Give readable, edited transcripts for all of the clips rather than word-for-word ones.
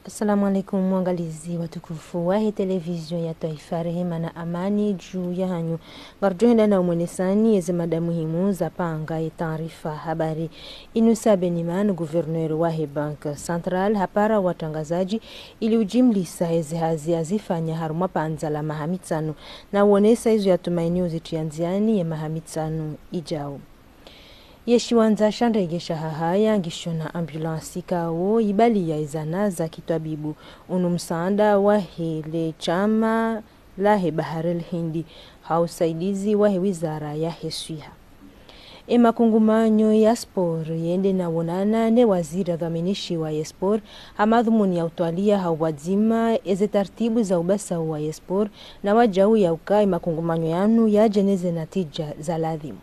Assalamu alaikum mwangalizi watukufu wa television ya Taifa, rehema na amani juu ya hanyu. Garjohenda na umwenesani yeze mada muhimu za panga ya taarifa habari. Inusa Beniman, guverneur wa Bank Central, hapara watangazaji ili ujimlisa heze hazi azifanya haruma panza la mahamitsanu na uonesa hizo ya tumaini uzitianziani ya mahamitsanu ijao. Yeshiwanza shanregesha hahaya ngishona ambulansi kao ibali ya izana za kitwabibu unumsaanda wa hele chama la Baharel Hindi hausaidizi wa wizara ya heswiha. Makungumanyo ya sport yende na wonana ne waziri dhaminishi wa sport hamadhumuni ya utwalia hawadzima eze tartibu za ubasa wa sport na wajau ya ukai makungumanyo yanu ya jeneze natija za ladhimu.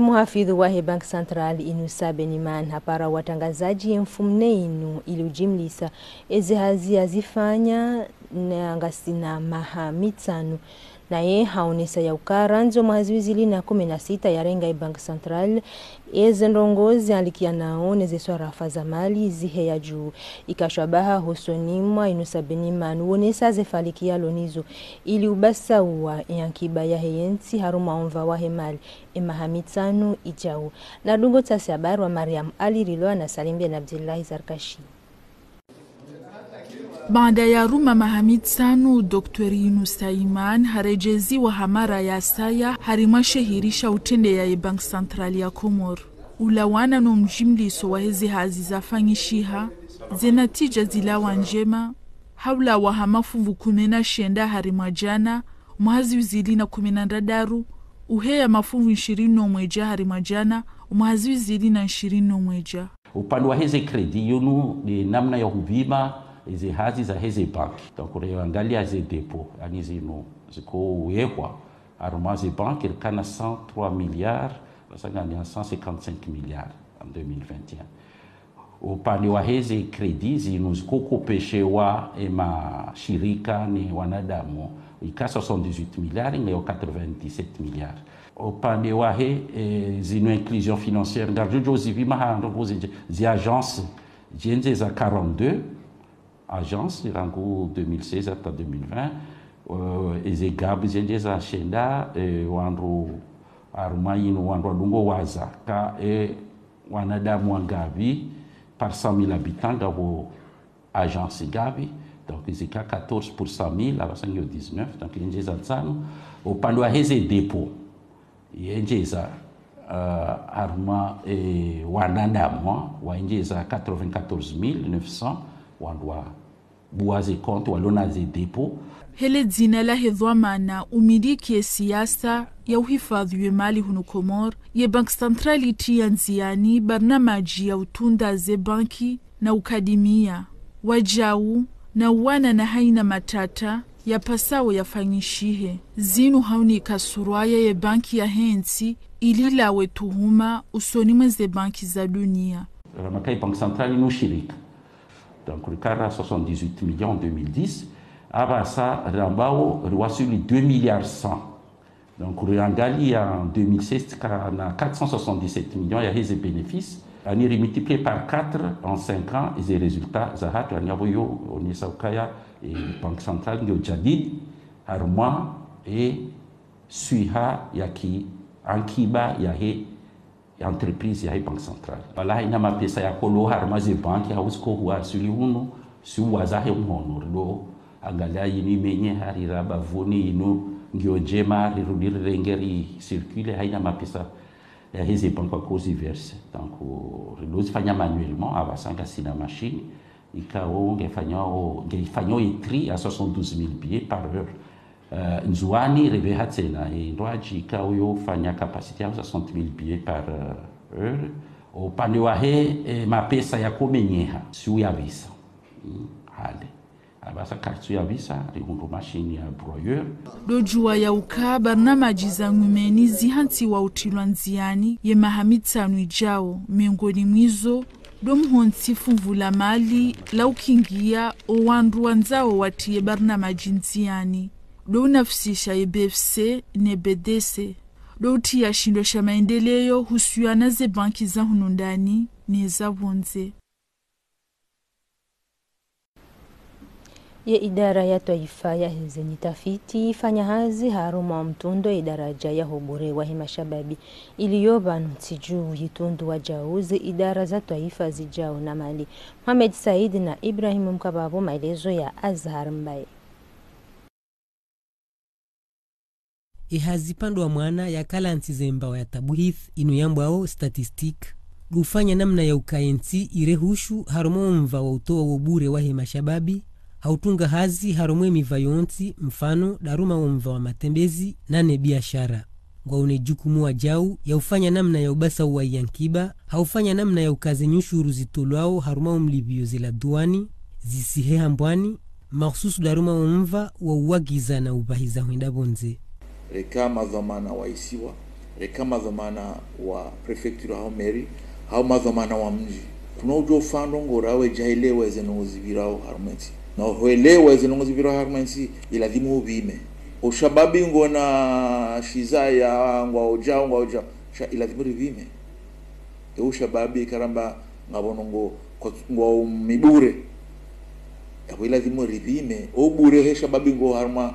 Muhafidhu wa Bank Central Inusa Beniman hapara watangazaji mfumneinu ili ujimlisa eze hazi azifanya na ngasina mahamitsanu na ye haonesa ya ukaranzo mahaziwizili na 16 ya renga Bank Central eze ndongozi alikia naone ze swarafa za mali zihe ya juu ikashabaha husonimwa Inusa Beniman uonesa ze falikia lonizo ili ubasa uwa yankiba ya heyensi haruma onva wa hemali mahamitsanu ijao. Na dungo tasi habari wa Mariam Ali Riloa na Salimbi na Abdullahi Zarkashi. Baada ya ruma mahamitsanu, Dr. Inusa Iman harejezi wa hamara ya saya harimashehirisha utende ya Bank Central ya Komor. Ulawana no mjimliso wa hezi hazi zafanyishiha, zenatija zilawa njema, haula wa hamafuvu 19 harimajana, mwazi wizili na 10 uheya mafungu 21 harimajana, mwazi wizili na 21. Upande wa hezi kredi yunu ni namna ya huvima hizi hazi za hezi banki. Tukure angalia hizi depo, yani zino ziko uwekwa arumazi banki ilikana 103 milliards, nasanga ni 155 milliards en 2021. Upande wa hezi kredi zino ziko kopeshewa shirika ni wanadamu ika 78 milliards na 97 milliards. Upande wa zino inclusion financière ngarjojo zivima handogozi zi agence jenze za 42 agence rango 2016 hata 2020 eze gabu jenje za shenda wandu arumainu wandu adungo waza ka wanadamu wangavi par 100,000 habitants gabo agence gabi donc izika 14 pour 100,000 abasanyo 19 donc jenje za tsano upande wa heze depo yenje za aruma wanadamu wenje za 94,900 wandwa buwaze konti walona ze depo. Hele dzina la hedhwamana umiliki ya siyasa ya uhifadhi wa mali hunu Komor ye Bank Central iti nziani barnamaji ya utunda ze banki na ukadimia wajau na wana na haina matata ya pasawo ya fanyishihe zinu hauni kasuraya ye banki ya hensi ilila wetuhuma usoni mweze banki za dunia. Ramakai Bank Central inu shirika. Donc le cas 78 millions en 2010, Abassa Rambao reçu les 2 milliards 100. Donc Ruangali en 2016 a 477 millions il y a des bénéfices. On est multiplié par 4 en 5 ans et les résultats Zahat Anyaboyo Onisakaya et Banque centrale de Jadid, Arma et Suiha Yaki Ankiba Yahe entreprise ya Bank Central. Wala ina mapesa ya kolo harmaze banki hausko huwa suli uno siwa zahe mhono lo angalia yini menye harira bavuni ino ngiojema rirudiri rengeri circule haina mapesa ya hizi banki kwa cause verse. Donc rilozi fanya manuellement abasanga sina machine ikao ngefanya itri à 72,000 billets par heure. Nzuani rebe hatsena ndwaji ka uyo fanya capacité ya 60,000 billets par heure. Upande wa mapesa ya komenyeha siu ya visa hale abasa kartu ya visa rihundo machine ya broyeur dojua ya ukaba na majiza ngumeni zihanti wa utilwa nziani ye mahamitsanu ijao miongoni mwizo domhonsi fumvula mali la ukingia owandu wanzao watie barna majinziani do nafsisha BFC ne BDC do tia shindo sha maendeleo husuana ze banki za hunundani ni za bonze. ya idara ya taifa ya zenye tafiti fanya hazi haruma mtundo idaraja ya hubure wa himashababi iliyoba ntiju yitundu wa jauzi idara za taifa zijao na mali. Mohamed Said na Ibrahim Mkababu, maelezo ya Azhar Mbaye. Ihazipandwa mwana ya kala ntizemba ya tabuhith inu yambwao statistik gufanya namna ya ukayensi irehushu harumo mva wa utoa wobure wa himashababi hautunga hazi harumwe mivayonti mfano daruma mva wa matembezi nane biashara ngwa unejukumu wa jau ya ufanya namna ya ubasa wa yankiba haufanya namna ya ukaze nyushuru zitolwao haruma mlibio zila duani zisihe hambwani mahususu daruma mva wa uwagiza na ubahiza huenda bonze rekama dhamana wa isiwa rekama dhamana wa prefecture au meri au madhamana wa mji tunaujo fando ngorawe jailewa zenozibirao harumenti na hoelewa zenozibirao harumenti iladimu bime oshababi ngona shizaya ngwa oja iladimu bime oshababi karamba ngabonongo ngwa mibure abo iladimu bime obure he shababi ngo haruma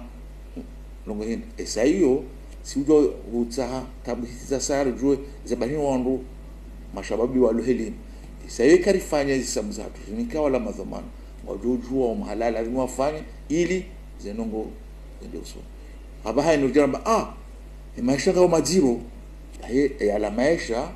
longo hin esayo siujo utsaha tabisa sar jo zabani wandu mashababi wa luheli sayo karifanya zisamzatu nikawa la madhamana wajojua mhalala limwafanya ili zenongo ndio so haba hai nurjamba maisha kama majiro ya la maisha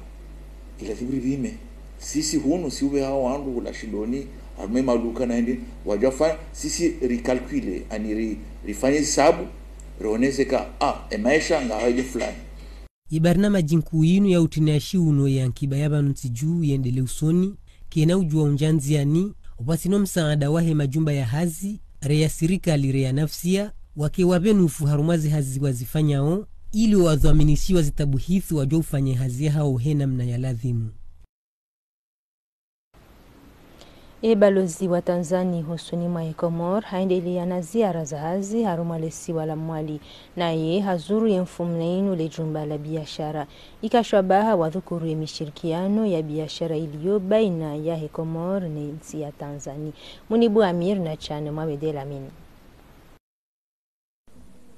ila tibirime sisi huno siwe hao wandu la shindoni arme maduka na ndi wajafa sisi recalcule ani rifanye hesabu ronezeka maisha ngaje fulani ibarnama jinku yinu ya utinashi uno ya nkibayaba ntiju yendele usoni kena ujua unjanzi yani upasino msaada wahe majumba ya hazi reya sirikali reya nafsia wake wabenufu harumazi hazi wazifanyao ili wadhaminishiwa zitabuhithi wajua ufanye hazi hao hena mna ya ladhimu. Balozi wa Tanzania husuni mwa Komor haendelea na ziara za hazi harumalesi wala mwali na ye hazuru ya mfumneinu le jumba la biashara ikashwabaha wadhukuru ya mishirikiano ya biashara iliyo baina ya Komor na nchi ya Tanzania. Munibu Amir na chane Mohamed Lamin.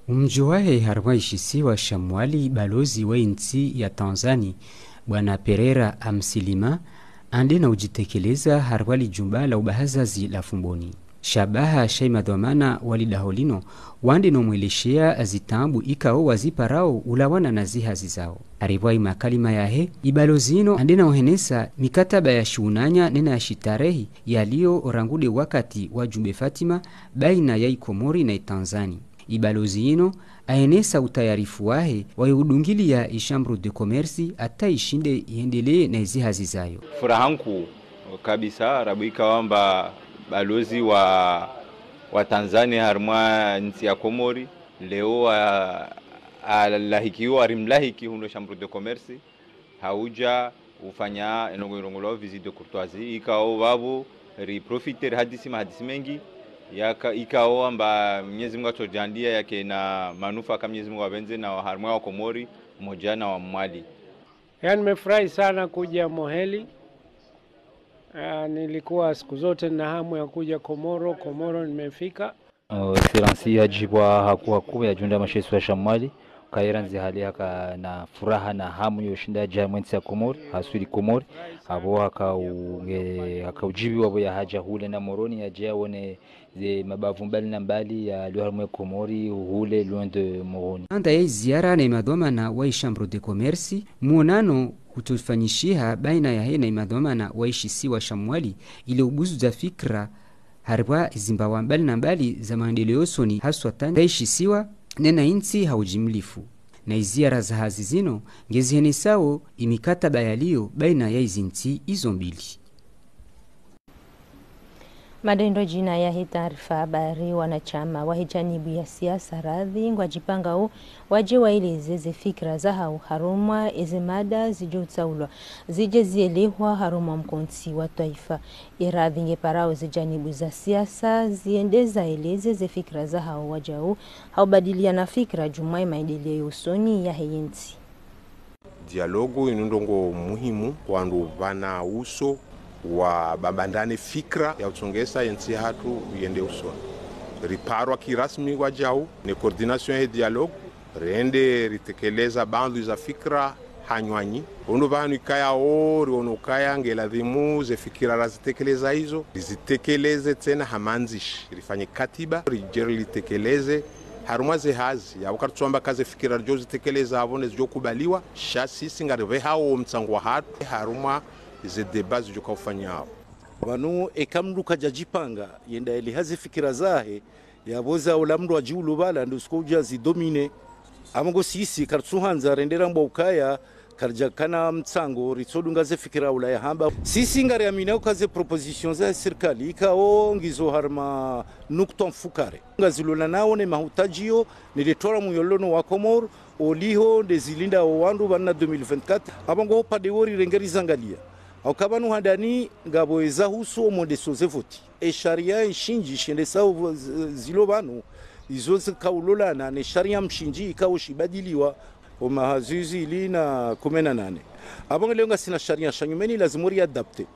Mjuwahe harwaishisiwa shamwali balozi wa nchi ya Tanzania Bwana Pereira Amsilima ande na ujitekeleza harwali jumba la ubahazazi la Fumboni. Shabaha shaima dhamana walidaholino wande no mweleshea azitambu ikao waziparao ulawana na zihazi zao. Aribwai makalima yahe ibalozino ande na uhenesa mikataba ya shunanya nena ya shitarehi yalio orangude wakati wa jumbe Fatima baina ya Komori na Tanzania. Ibalozino aenesa utayarifu wahe wayudungili ya ishambro de commerce ata ishinde iendelee na zihazi zayo. Furahanku kabisa rabuika wamba balozi wa Tanzania harma nchi ya Komori leo alahikiwa arimlahiki huno shambro de commerce hauja ufanya enongolongolo visite de courtoisie ikao babu riprofiter hadisi mengi ikao amba Mwenyezi Mungu atojandia yake na manufa kama Mwenyezi Mungu abenze na harma wa Komori mmoja na wa Mwali. Yani nimefurahi sana kuja Moheli. Nilikuwa siku zote na hamu ya kuja Komoro nimefika. Firansi ajibwa hakuwa kuwa ya junda mashesu ya Shamwali kairanzi hali haka na furaha na hamu yoshinda jamwensi ya Komori hasuri Komori abo haka ujibi wabo ya haja hule na moroni ya jia wone mabavu mbali na mbali ya luharmu Komori hule loin de moroni. Anda ya ziara na imadhomana wa ishambro de commerce muonano kutofanyishiha baina ya hena imadhomana wa ishisiwa Shamwali ile ubuzu za fikra harwa zimbawa mbali na mbali za maendeleo soni haswa tanda ishisiwa nena insi haujimlifu. Na iziara za hazi zino ngezihenesao imikataba yaliyo baina ya izinti izo mbili. Madendo jina ya hii taarifa habari wanachama wa hijanibu ya siasa radhi ngwajipanga waje waeleze fikra za hao haruma ezemada zijutsaulwa zije zielehwa haruma mkonsi wa taifa iradhi ngeparao zijanibu za siasa ziendeza eleze ze fikra za hao wajao haubadilia na fikra jumai maendeleo usoni ya heyenti. Dialogo inundongo muhimu kwandu vana uso wa babandane fikra ya utongesa yensi hatu yende usoni. riparwa kirasmi wa jau ni coordination ya dialogue rende ritekeleza bandu za fikra hanywanyi ono vanu kaya ori ono kaya ngeladhimu ze fikira razitekeleza hizo rizitekeleze tena hamanzishi rifanye katiba rijeri litekeleze harumaze hazi ya wakati tuamba kaze fikira rjo zitekeleza avone zjo kubaliwa shasi singarive hao mtsangwa hatu haruma ze debazi jo kaufanyao vanu ekamruka jajipanga yenda eli hazi fikira zahe yaboza ulamru ajiulu bala nduskoja zidomine amongo sisi kartsuhanza rendera mbokaya karjakana mtsango ritsodunga ze fikira ulaya hamba sisi ngari amina ukaze propositions za serikali ikao ngizo harma nukton fukare ngazilona naone mahutajio niletora muyolono wa Komoro oliho dezilinda owandu bana 2024 abango pade wori rengeri zangalia aukabanu handani ngaboeza huso monde sozevoti e sharia nshinji shende sawo zilobanu izoze kaulolana ne sharia mshinji ikao shibadiliwa omahazizi ilina 18 abongo leo ngasina sharia shanyumeni lazimuri adapte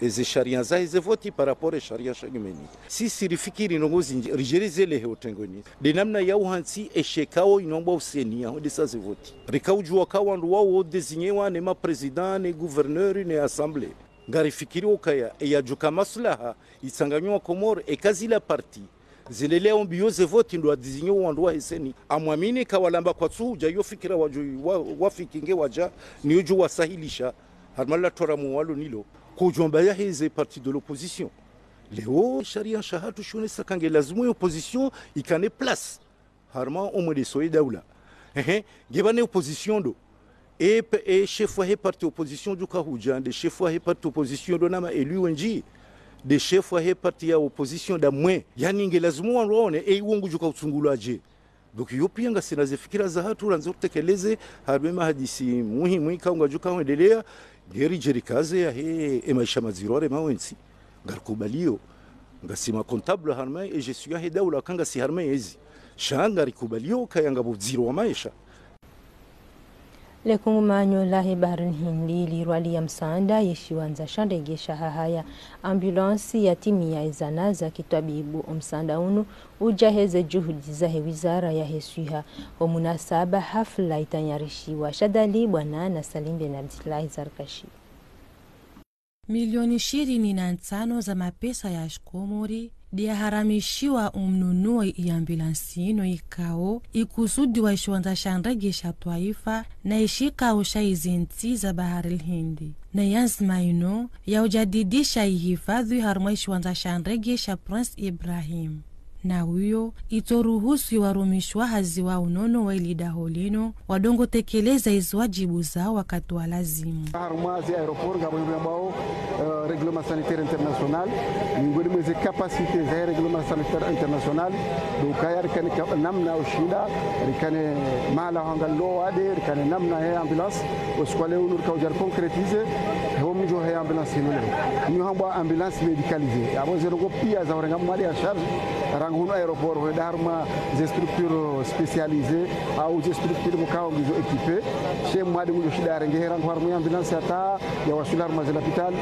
eze sharia za izevoti par rapport sharia shanyumeni sisi rifikiri nongozi rigerize le hotengoni de namna ya uhansi eshekao inomba usenia hodi sazevoti rikaujua kawandu wao designewa ne ma president ne gouverneur ne assemblée ngarifikiri okaya ya juka maslaha isanganywa Komoro ekazila parti zilelea mbioze voti ndo adizinyo wandu wa heseni amwamini kawalamba kwa tsuja yo fikira wafikinge waja ni uju wasahilisha harmala tora muwalo nilo kujomba ya heze parti de l'opposition leo sharia shahatu shone sakange lazimu opposition ikane place harma omwe soye daula gebane opposition do e chef wa parti opposition du kahuja de chef wa parti opposition do nama élu wenji de chef wa parti ya opposition da mwe yani ngelazimu wanone uongo juka utsungulaje donc yopia ngasina zifikira za hatu ranzo kutekeleze harmema hadisi muhimu ikaunga juka endelea geri jerikaze ya maisha mazirore mawensi ngarikubalio ngasima comptable harma et gestion ya daula kanga si harma hizi shanga rikubalio kayanga buziro wa maisha lekungumanyo lahi baharini Hindi lirwali ya msaada yeshiwanza shandegesha hahaya ambulansi ya timi ya izanaza kitabibu msaada unu ujaheze juhudi za wizara ya hesuha omunasaba hafla itanyarishiwa shadali bwana na Salimbe na Abdillahi Zarkashi. Milioni 25 za mapesa ya Komori diaharamishiwa umnunuo ya ambulansi ino ikao ikusudi wa ishwanza shanregesha taifa na ishika ushaizinti za bahari Hindi na yazma ino ya ujadidisha ihifadhi harma ishwanza shanregesha Prince Ibrahim na huyo itoruhusu warumishwa hazi wa unono wa ilida holino wadongo tekeleza izwajibu zao wakati wa lazimu. Harmazi aeroport gabo yambao règlement sanitaire international ngoni mweze capacité za règlement sanitaire international do kayar kan namna ushida rikane mala hangalo wade rikane namna he ambulance uskwale unur ka ujar concrétiser hom jo he ambulance ni hamba ambulance médicalisée abo zero go pia za renga mali a charge rangun aéroport ho darma des structures spécialisées ou des structures mukao ngizo équipées chez moi de mu shida renge rangu harma ambulance ata ya wasular mazela hospital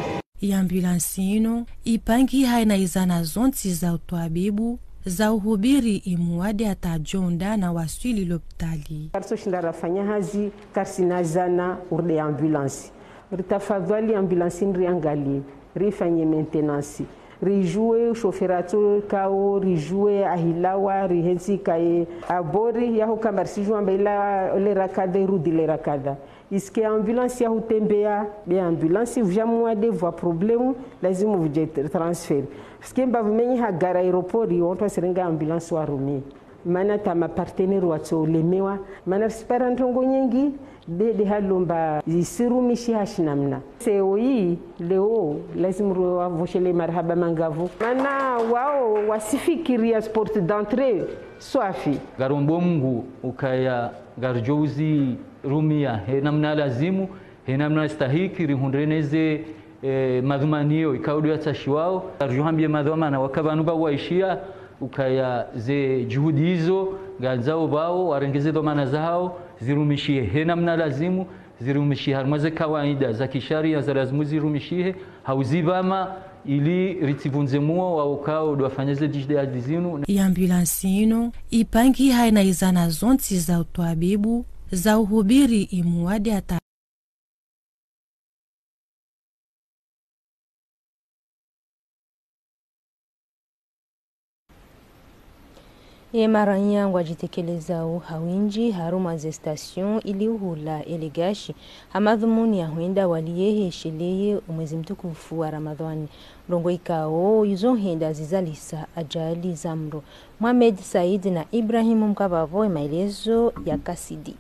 ya ambulansi ino ipangi haina izana zonti za utwabibu za uhubiri imuade atajonda na waswili lopitali. Karso shindara fanya hazi karsinazana urde ambulansi. Ritafadhali ambulansi nriangali, rifanye maintenance. Rijue shoferato kao, rijue ahilawa, rihensi kae abori yaho kambarsi juamba ila le rakade rudi le rakada. Iske ambulance ya hutembea be ambulance vjamuade voa problemu lazima vuje transfer ske mbavumenyi hagara aeroport yonto serenga ambulance wa rumi mana tama partenaire wato lemewa mana sipara ntongo nyingi de halomba isirumishi hashinamna seoi leo lazima ro voshele marhaba mangavu mana wao wasifikiria sport d'entrée swafi garombo Mungu ukaya garjouzi rumia he namna lazimu he namna stahiki rihundreneze madhumanio ikaudu ya tashiwao arjuhambie madhumana wakabanu ba waishia ukaya ze juhudi hizo gazao bao warengeze dhamana zao zirumishie he namna lazimu zirumishihe harimo za kawaida za kisharia za lazima zirumishihe hauzivama ili ritivunze muo wa ukao dwafanyeze dijde zinu. Ambulansi ino ipangi haina izana zonti za utwabibu za uhubiri imuwadi ata Maranyangu ajitekeleza hawinji haruma ze station ili uhula elegashi hamadhumuni ya huenda waliyehe shileye umwezi mtukufu wa Ramadhani rongo ikao yuzo henda zizalisa ajali zamro. Mohamed Said na Ibrahim Mkabavo maelezo ya Kasidi.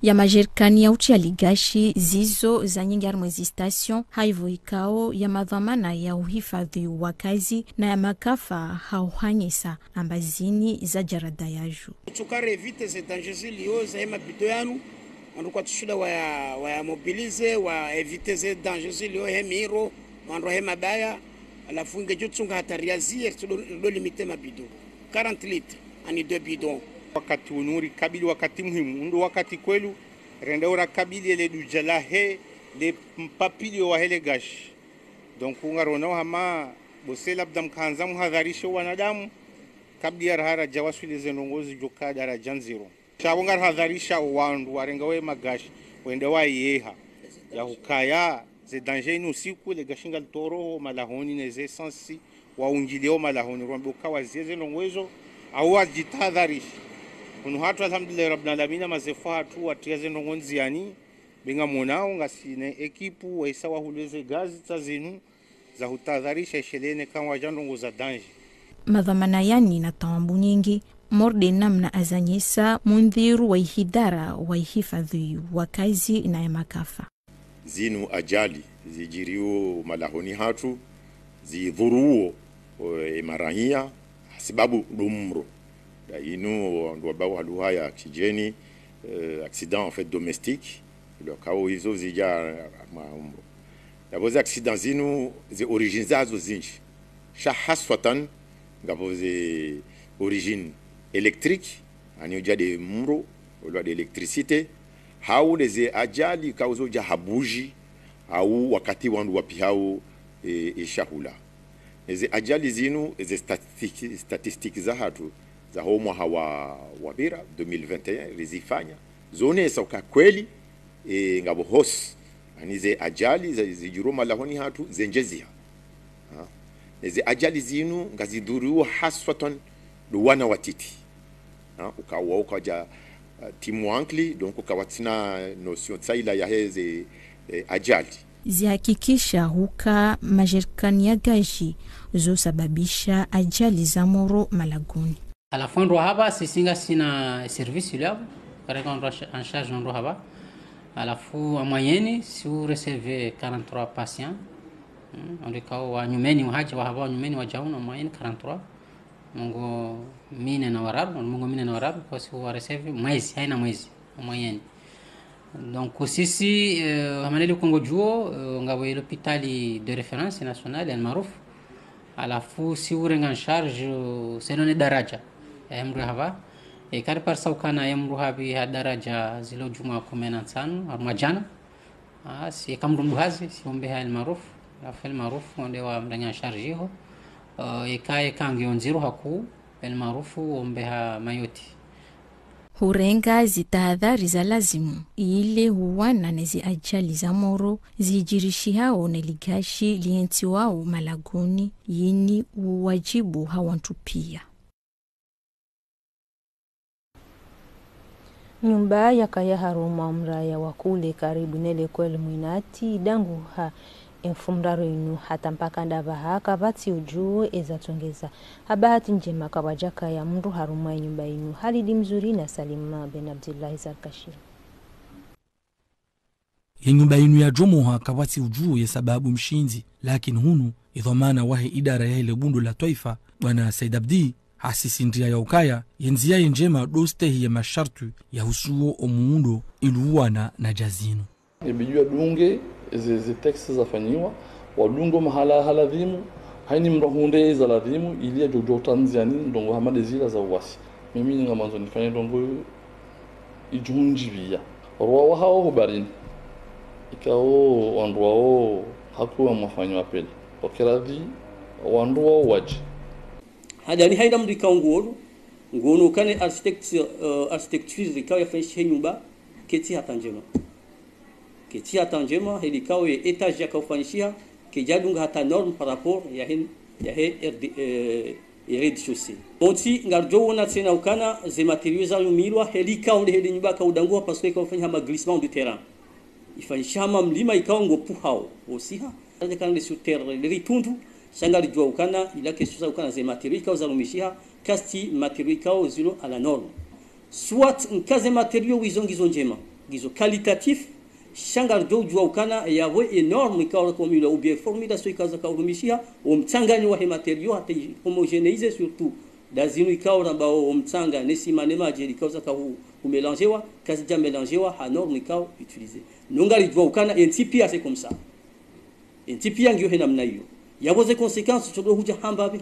Ya majerikani ya uchi ya ligashi zizo za nyingi harumwezi station haivo ikao ya madhamana ya uhifadhi wa kazi na ya makafa hauhanyesa ambazini za jarada yaju. Tukare evite ze dangers liyo za hema bido yanu wandu kwa tushida wa mobilize wa evite ze dangers liyo hemiro wandu hema baya alafu ingejo tsunga hatari ya zier tudo limite mabido 40 litres ani 2 bidon. Wakati unuri kabili wakati muhimu ndo wakati kwelu rendaura kabili ele dujala he le mpapili wa hele gash donc ungarona hama bose labda mkanza muhadharisho wanadamu kabli ya rahara jawaswili zenongozi joka daraja nziro shabonga hadharisha wandu warengawe magash wende wa yeha ya hukaya ze danger inu siku le gashinga toro malahoni neze sensi wa unjilio malahoni rombe ukawa zeze nongozo au ajitahadharishi kunu hatu alhamdulillah rabbil alamin mazefatu atiaze nongonzi yani benga monao ngasine ekipu waisawa huleze gazi tazinu za hutadharisha shelene kama wajandongo za danger. Madhamana yani na tambu nyingi morde namna azanyesa mundhiru wa ihidara wa ihifadhi wa kazi na ya makafa. Zinu ajali zijirio malahoni hatu zidhuruo marahia sababu dumro da inu ndo bao haluha ya oxygeni accident en fait domestique le kao hizo zija maumro da boza accident zinu ze origine zazo zinji shahaswatan ngaboze origine électrique ani uja de mro wala de électricité hau leze ajali kauzo ja habuji au wakati wandu wapi hao shahula leze ajali zinu ze statistique za hatu za homo hawa wabira 2021 rizifanya zone sauka kweli ngabo hos anize ajali zijuruma lahoni hatu zenjezia eze ajali zinu ngazidhuru haswatan duwana watiti ukawa ukaja timu ankli donc ukawatina notion tsaila ya heze ajali zihakikisha huka majerikani ya gashi zo sababisha ajali za moro malaguni. À la fin de Rohaba, c'est un service là, en charge de Rohaba. À la fois en moyenne, si vous recevez 43 patients, on dit qu'en Numeni, en moyenne 43. Mungo mine na warabu, kwa si vous recevez mwezi, haina mwezi en moyenne. Donc sisi hamaneli Kongo Juo, ngawe l'hôpital de référence national El Marouf. À la fois si vous en charge, c'est non daraja. Emru hava kari parsa ukana emru habi daraja zilo juma 15 armajana si kamru hazi si ombe hal maruf afel maruf onde wa mdanya charge ho ikaye kangi onziro haku el marufu ombe ha mayoti hurenga zitahadhari za lazimu ile huwana nezi ajali za moro zijirishi hao neligashi lienti wao malaguni yini uwajibu hawantu pia. Nyumba ya kaya haruma mraya wakule karibu nele kwele mwinati dangu ha enfumraro inu hata mpaka ndava haka vati ujuo eza tongeza. Habahati njema kawajaka ya mru haruma nyumba inu Halidi Mzuri na Salima Ben Abdullahi Zarkashir. Ya nyumba inu ya jomoha kawati ujuo ya sababu mshinzi lakini hunu idhamana wahe idara ya ile bundu la taifa Bwana Said Abdi hasisi ndia ya ukaya yenzia njema dostehi ya mashartu ya husuo omuundo iluwana na jazino. Ibijua dunge ze texte zafanyiwa wadungo mahala haladhimu haini mrahunde za ladhimu ilia jojo tanziani ndongo hamade zila za uwasi. Mimi nga manzo nifanye ndongo ijunjivia roa hao hubarini ikao wanduao hakuwa mwafanyo apeli okeradhi wanduao waji hadani haida mrika ngono kane architecture rikao ya fanyishi nyumba keti hata njema helikao ya etage ya kaufanyishia kijadunga hata norme par rapport ya rez-de-chaussée onti ngarjo wona tena ukana ze matériaux za lumilwa helikao heli nyumba ka udangua parce que kaufanya ma glissement du terrain ifanyisha mlima ikao ngopu hao osiha ale kan sur terre le ritundu sangali jwa ukana ila kesho za ukana ze matériaux ka za lumishia kasti matériaux ka zilo à la norme soit nkaze matériaux wizongizo njema gizo qualitatif shangar do jwa ukana yawe enorme ka comme ou bien formidation ikaza ka lumishia umtsanganyo wa matériaux hata homogénéiser surtout dazinu ikawa ambao umtsanga nesimane maji ikauza ka umelangewa kazi ja melangewa ha norme ikawa utiliser nongali jwa ukana NTP c'est comme ça NTP ngio hena mna hiyo yaboze consequences chodo huja hambabi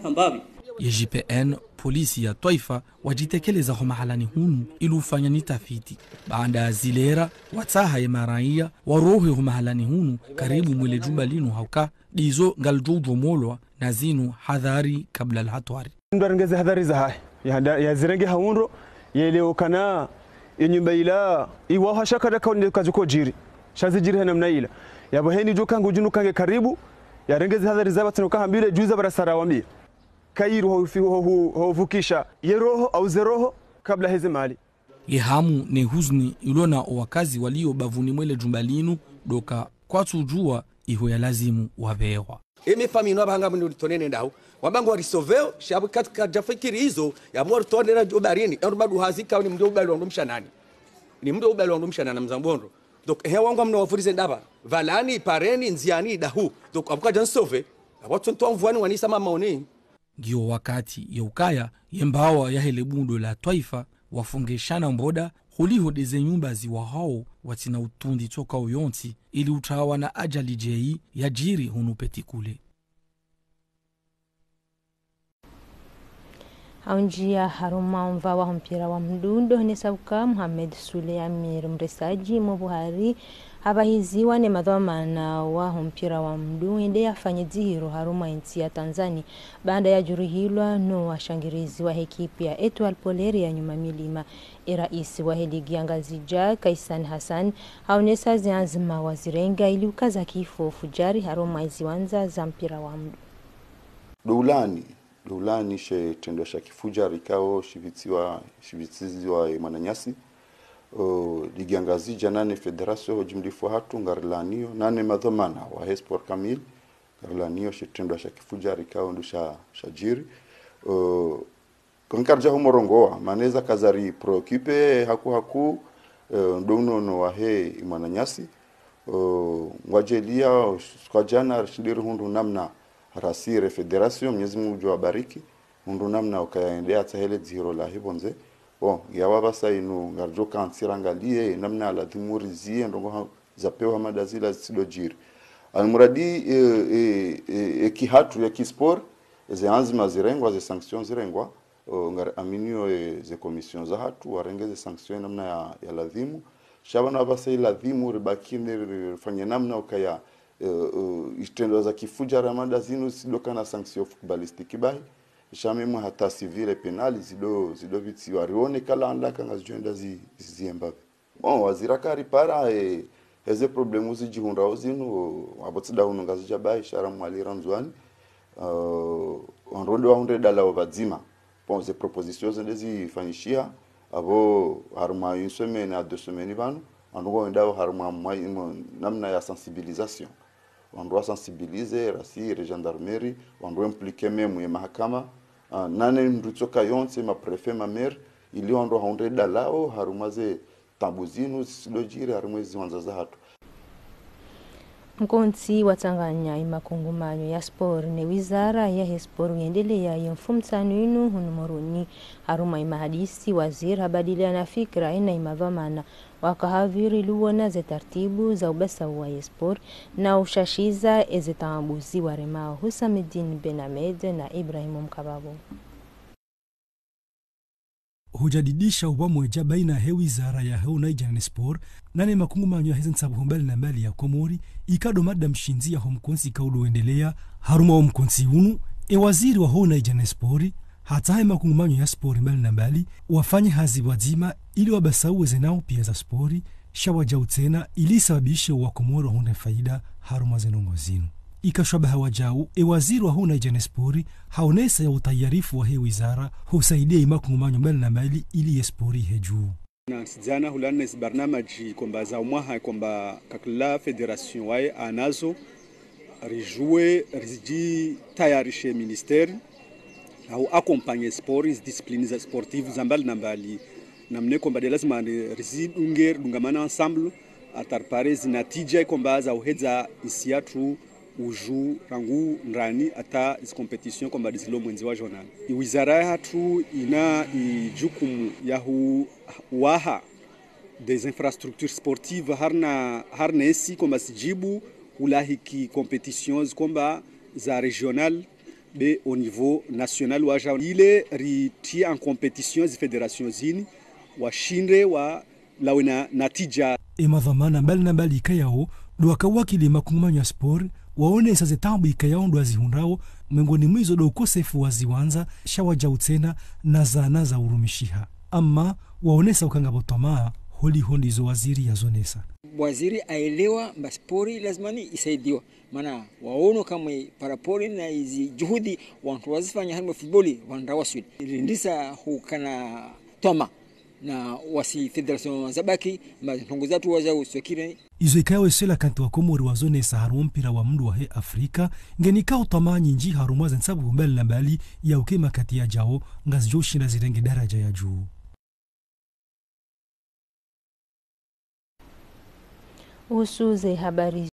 YGPN polisi ya Taifa wajitekeleza kwa mahalani hunu ili ufanya ni tafiti baada ya zilera wataha ya maraia warohe kwa mahalani hunu karibu mwile jumba linu hauka dizo ngaljojo molwa na zinu hadhari kabla alhatwari ndarengeze hadhari za hai ya zirenge haunro yeleo kana yenyumba ila iwa hashaka kaunde kazuko jiri shazi jiri hena mnaila yabo heni joka ngujunu kange karibu ya rengeze hadhari za batano kahambile juza barasara wambia kairu hovukisha yeroho au zeroho kabla heze mali yehamu ne huzni ilona wakazi walio bavuni mwele jumbalinu doka kwa tujua iho ya lazimu wabewa eme famino abanga mwe tonene ndao wabango warisoveo shabu katika jafikiri hizo ya mwa tonena jobarini erubadu hazika ni mdo ubalo ndomshanani ni mdo ubalo ndomshanana mzambondo donc he wangu mno wafurize ndaba valani pareni nziani dahu donc abuka jansove watu ntomvwani wanisa mama oni Gio wakati ya ukaya yembawa ya helebundo la Taifa wafungeshana mboda huliho deze nyumba ziwa hao watina utundi toka uyonti ili utawa na ajali jei ya jiri hunupeti kule. Haunjia haruma mva wa mpira wa mdundo ni sabuka Muhammad Sule Amir mresaji Buhari abahiziwa ne madhamana wa mpira wa mdundo yafanye zihiro haruma inti ya Tanzania baada ya jurihilwa no washangirizi wa ekipi ya Etoile Polaire ya nyuma milima rais wa ligi ya Ngazija Kaisan Hassan haonesa zianzima wazirenga ili ukaza kifo fujari haruma iziwanza za mpira wa mdundo Doulani she tendo sha kifujari kao shivitiziwa Mwananyasi ligi ya Ngazija nane federasio jimdifu hatu ngarilanio nane madhamana wa Hesport Kamil ngarilanio she tendo sha kifujari kao ndusha shajiri konkarja humorongoa maneza kazari prokipe haku ndono wa he Mwananyasi ngwajelia kwa jana shindiri hundu namna rasire federasio Mwenyezi Mungu awabariki mundu namna ukaendea tahele zihiro la hibonze yawa basa inu ngarjo kansira ngalie namna la timurizie ndongo zapewa madazila zidojiri almuradi kihatu ya kisport ze anzima zirengwa ze sanctions zirengwa ngar aminio ze commission za hatu warengeze sanctions namna ya ladhimu shabana basa ladhimu ribakine rifanye namna ukaya istendo za kifuja ramada zinu sidoka na sanction footballistique bahi shamemu hata civile penali zido vitsi warione kala andaka ngazjoenda ziemba wazira kari para heze problemu zijihunda uzinu wabotsida unu ngazija bahi shara mwalira nzwani onrondo wa hunde dala wabadzima ze propositions ndezi fanyishia abo haruma une semaine à 2 semaines banu andongo ndao haruma namna ya sensibilisation on doit sensibiliser rasi gendarmerie on doit impliquer même ya mahakama nane mrutoka yonse ma préfet ma maire ili on doit honde dalao harumaze tambuzinu sidojiri harumwezi wanza za hatu Mkonzi watanganya imakungumanyo ya sport ne wizara ya sport yendelea ya mfumtsano inu hunumoruni haruma imahadisi waziri habadilia na fikra ina imadhamana wakahaviri luona ze tartibu za ubasa wa sport na ushashiza ezitambuzi wa remao Husamedin Ben Ahmed na Ibrahim Mkababo hujadidisha upamoja baina ya wizara ya heo Niger na sport nane makungumanyo ya hizi mbali na mbali ya Komori ikado mada mshinzi ya homkonsi kaudoendelea haruma homkonsi unu waziri wa heo Niger na sport hataye makungumanyo ya sport mbali na mbali wafanye hazi wazima ili wabasauwe zenao pia za sport shawaja utena ili sababishe wa Komori wa hunde faida haruma zenongo zinu ikashwabaha wajau waziri wa huu Niger sport haonesa ya utayarifu wa hii wizara husaidia imakungumanyo mbali na mbali ili ya sport hejuu na sijana hulana isi barnamaji kwamba za umwaha kwamba kakila federation wae anazo rijue riji tayarishe ministeri au akompanye sport is disciplines sportive za mbali na mbali na mne kwamba de lazima rizidunge dungamana ensemble atarpare zinatija kwamba za uheza isiatu uju rangu ndani ata is competition kwamba dizilo mwenzi wa journal wizara hatu ina jukumu ya waha des infrastructures sportives harna esi kwamba sijibu ulahiki competitions kwamba za regional be au niveau national waja ile riti en competition zi federations zini washinde wa lawena natija madhamana mbali na mbali kayao wakawakili makungumanyo ya sport waone isaze tambu ikayao ndo azihundao miongoni mwizo do ukosefu waziwanza shawaja utena na zana za urumishiha ama waonesa ukangabotomaa holi hondi zo waziri ya zonesa waziri aelewa mbaspori lazimani isaidiwa maana waono kama parapori na hizi juhudi wantu wazifanya hali futboli wanrawasili ndisa hukana toma na wasi federation zabaki mbatongo zatu waza usokire izo ikawe sela kanti wa Komori wa zone Sahara mpira wa mndu wa he Afrika ngenika utamanyi nji harumwa zensabu mbali na mbali ya ukema kati ya jao ngazijoshi na zirenge daraja ya juu usuze habari